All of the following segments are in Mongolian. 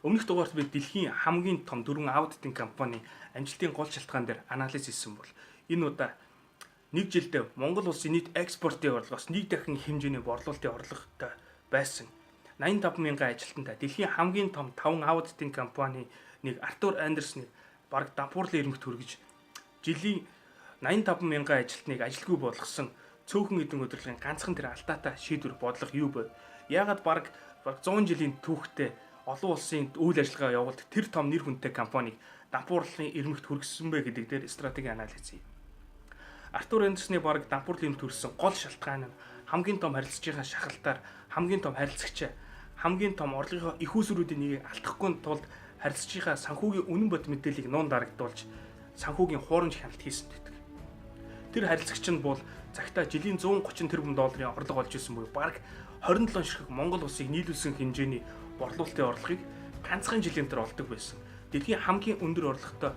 Өмнөх дугаарт би дэлхийн хамгийн том 4 аудитын компани амжилтын гол шалтгаан дээр анализ хийсэн бол энэ удаа нэг жилд Монгол улсын нийт экспортын орлогоос нэг дахин хэмжээний борлуулалтын орлоготой байсан 85 мянган ажилтнтай дэлхийн хамгийн том 5 аудитын компани нэг Артур Андерсны бараг дампуурлын ирмэгт хүргэж жилийн 85 мянган ажилтныг ажилгүй болгосон цөөхөн эдэн удирдлагын ганцхан тэр алдаатай шийдвэр бодлого юу вэ? Яагаад бараг 100 жилийн түүхтэй олон улсын үйл ажиллагаа явуулдаг тэр том нэр хүнтэй компаниг дампуурлын ирмэгт хүргэсэн бэ гэдэг дээр стратеги анализ хий. Артур Андерсны бараг дампуурлын ирмэгт хүргэсэн гол шалтгаан нь хамгийн том харилцагчийн шахалтаар хамгийн том харилцагч хамгийн том орлогын их үүсвэрүүдийн нэгийг алдахгүй тулд харилцагчийн санхүүгийн үнэн бод мэдээллийг нуун дарагдуулж санхүүгийн хуурамч хяналт хийсэн гэдэг. Тэр харилцагч нь бол цагтаа жилийн 130 тэрбум долларын орлого олж ирсэн буюу бараг 27 ширхэг Монгол улсыг нийлүүлсэн хэмжээний борлуулалтын орлогыг ганцхан жилийн дотор олдог байсан. Дэлхийн хамгийн өндөр орлоготой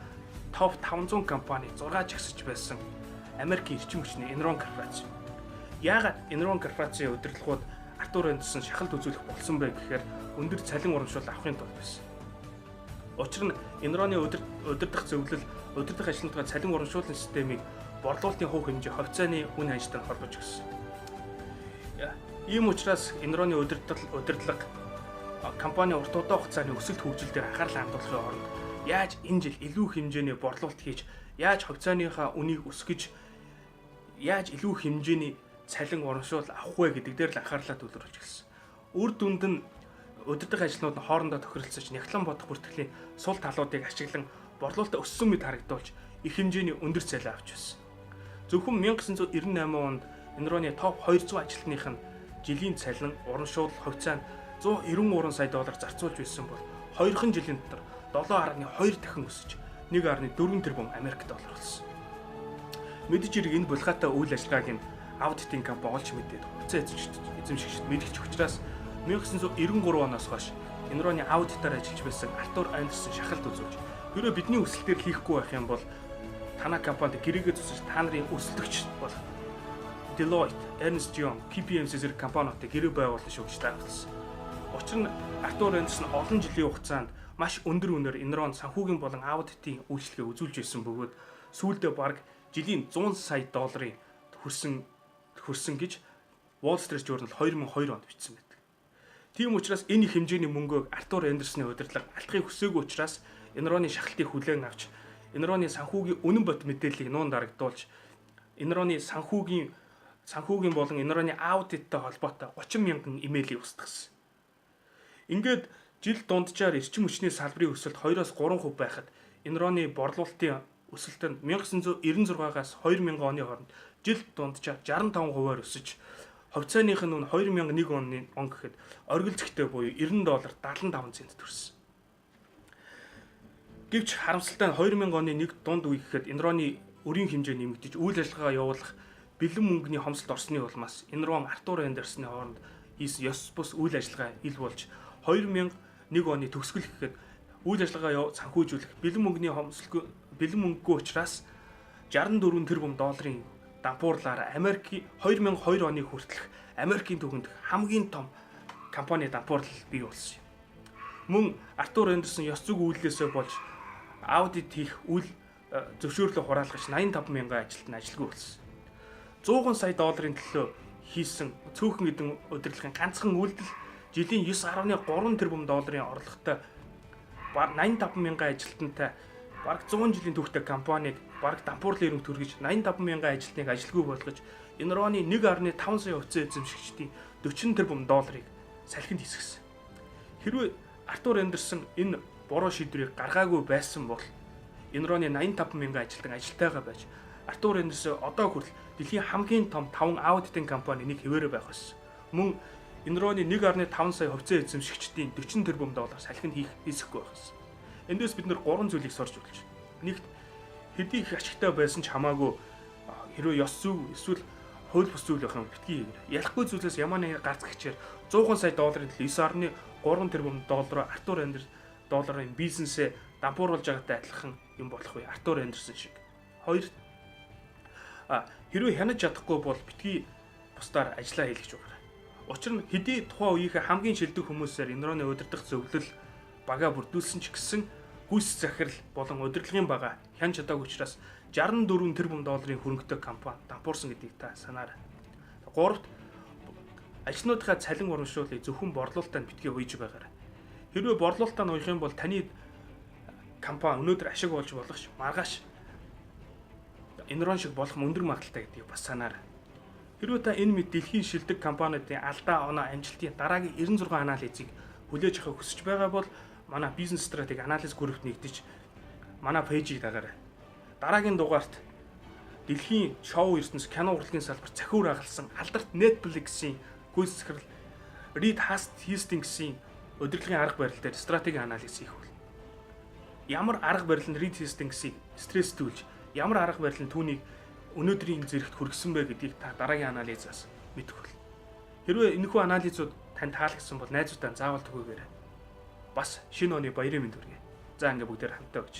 топ 500 компани 6 жагсаж байсан Америкийн эрчим хүчний Enron корпорац. Яагаад Enron корпорацийн удирдлагууд Артур Андерсон шахалт үзүүлэх болсон бэ гэхээр өндөр цалин урамшуул авахын тулд байсан. Учир нь Enron-ы удирдах зөвлөл, удирдах ажилтнуудын цалин урамшууллын системийг борлуулалтын хувь хэмжээ хувьцааны үн ханжтай холбож өгсөн. Ийм учраас Enron-ы удирдлага компани урт удаан хугацааны өсөлт хөгжил дээр анхаарлаа хандуулахын оронд яаж энэ жил илүү хэмжээний борлуулалт хийж, яаж хувьцааныхаа үнийг өсгөж, яаж илүү хэмжээний цалин урамшуул авах вэ гэдэг дээр л анхаарлаа төвлөрүүлж эхэлсэн. Үр дүнд нь удирдах ажилтнууд нь хоорондоо тохиролцож няхлан бодох бүртгэлийн сул талуудыг ашиглан борлуулалтаа өссөн мэт харагдуулж их хэмжээний өндөр цалин авч байсан. Зөвхөн 1998 онд Enron-ы топ 200 ажилтных нь жилийн цалин урамшуул хувьцаанд 193 сая доллар зарцуулж байсан бол 2хан жилийн дотор 7.2 дахин өсөж 1.4 тэрбум Америк доллар болсон. Мэдж ирэх энэ булгаатай үйл ажиллагааг нь аудитын компани олж мэдээд хувьцаа эзэмшигчд мэдгч учраас 1993 оноос хойш Enron-ы аудитаар ажиллаж байсан Артур Андерсон шахалт үзүүлж хэрэв бидний өсөлт дээр хийхгүй байх юм бол танай компанид гэрээгээ зусаж та нарын өсөлтөгч болох Deloitte, Ernst & Young, KPMG зэрэг компаниудыг гэрээ байгуулсан шүү гэж тайлбарласан. Учир нь Артур Андерсон олон жилийн хугацаанд маш өндөр үнээр Enron санхүүгийн болон аудитын үйлчлэгээ үзүүлж байсан бөгөөд сүүлдээ бараг жилийн 100 сая долларын хүрсэн гэж Wall Street Journal 2002 онд бичсэн байдаг. Тийм учраас энэ их хэмжээний мөнгөг Артур Андерсны удирдлага алдахыг хүсээгүй учраас Enron-ы шахалтыг хүлээн авч Enron-ы санхүүгийн үнэн бот мэдээллийг нуун дарагдуулж Enron-ы санхүүгийн болон Enron-ы аудиттай холбоотой 30 мянган имэйлийг устгасан. Ингээд жил дунджаар эрчим хүчний салбарын өсөлт 2-3% байхад Enron-ы борлуулалтын өсөлт нь 1996-аас 2000 оны хооронд жил дунджаар 65%-аар өсөж хувьцааных нь 2001 он гэхэд оргил зэгтэй буюу $90 75 цент төрсөн. Гэвч харамсалтай нь 2000 оны нэг дунд үе гэхэд Enron-ы өрийн хэмжээ нэмэгдэж үйл ажиллагаа явуулах бэлэн мөнгөний хомсолд орсны улмаас Enron Артур Андерсны хооронд хийсэн ёс бус үйл ажиллагаа ил болж 2001 оны төгсгөл гэхэд үйл ажиллагаа санхүүжүүлэх бэлэн мөнгөгүй учраас 64 тэрбум долларын дампуурлаар Америк 2002 оны хүртэлх Америкийн түүхэнд хамгийн том компани дампуурлал бий болсон юм. Мөн Артур Андерсон ёс зүг үйлдэлээсээ болж аудит хийх үйл зөвшөөрлөө хураалгаж 85 мянган ажилтан ажилгүй болсон. 100 сая долларын төлөө хийсэн цөөхөн эдэн удирдлагын ганцхан үйлдэл жилийн 9.3 тэрбум долларын орлоготой 85 мянган ажилтнтай бараг 100 жилийн түүхтэй компаниг бараг дампуурлын ирмэгт хүргэж 85 мянган ажилтныг ажилгүй болгож Enron-ы 1.5 сая хувьцаа эзэмшигчдийн 40 тэрбум долларыг салхинд хийсгэсэн. Хэрвээ Артур Андерсон энэ буруу шийдвэрийг гаргаагүй байсан бол Enron-ы 85 мянган ажилтан ажилтайгаа байж Артур Андерсон одоо хүртэл дэлхийн хамгийн том 5 аудитын компани нэг хэвээрээ байх байсан. Мөн Enron-ы 1.5 сая хувьцаа эзэмшигчдийн 40 тэрбум доллар салхинд хийсэхгүй байх байсан. Эндээс бид нэр 3 зүйлийг сорж болж байна. Нэгт хэдий их ашигтай байсан ч хамаагүй хэрвээ ёс зүг эсвэл хууль бус зүйл байх юм битгий ялахгүй зүйлээс ямар нэг гарц гिचээр 100 сая долларын төлөө 9.3 тэрбум доллараар Артур Андерсон долларын бизнесээ дампууруулж байгаатай адилхан юм болох вэ? Артур Андерсон шиг. Хоёр хэрвээ хянаж чадахгүй бол битгий бусдаар ажиллаа хийлгэж байгаа. Учир нь хэдий тухайн үеийнхээ хамгийн шилдэг хүмүүсээр Enron-ы удирдах зөвлөл багаа бүрдүүлсэн ч гэсэн гүйс захирал болон удирдлагын бага хян чадаагүй учраас 64 тэрбум долларын хөрөнгөтэй компани дампуурсан гэдгийг та санаарай. Гуравт ажилтнуудынхаа цалин урамшууллыг зөвхөн борлуулалтанд битгий уйж байгаарай. Хэрвээ борлуулалтаа уух юм бол таны компани өнөөдөр ашиг олж болох маргааш Enron шиг болох өндөр магадaltaй гэдгийг бас санаарай. Хэрвээ та энэ мэд дэлхийн шилдэг компаниудын алдаа оноо амжилтын дараагийн 96 анализыг хүлээж авахыг хүсэж байгаа бол манай бизнес стратеги анализ группт нэгдэж манай пэйжийг дагаарай. Дараагийн дугаарт дэлхийн шоу ертөнц кино урлагийн салбарт цахиур агалсан алдарт Netflix-ийн гүйцэтгэх захирал Reed Hastings-ийн удирдлагын арга барил дээр стратеги анализ хийх бол ямар арга барил нь Reed Hastings-ийг стресстүүлж, ямар арга барил нь түүнийг өнөөдрийн зэрэгт хүргэсэн бэ гэдгийг та дараагийн анализаас мэдэх бол. Хэрвээ энэхүү анализууд тань таалагдсан бол найзуудаа заавал түгээгээрэй. Бас шинэ оны баярын мэнд хүргэе. За ингээ бүгдээр хамтдаа өгч.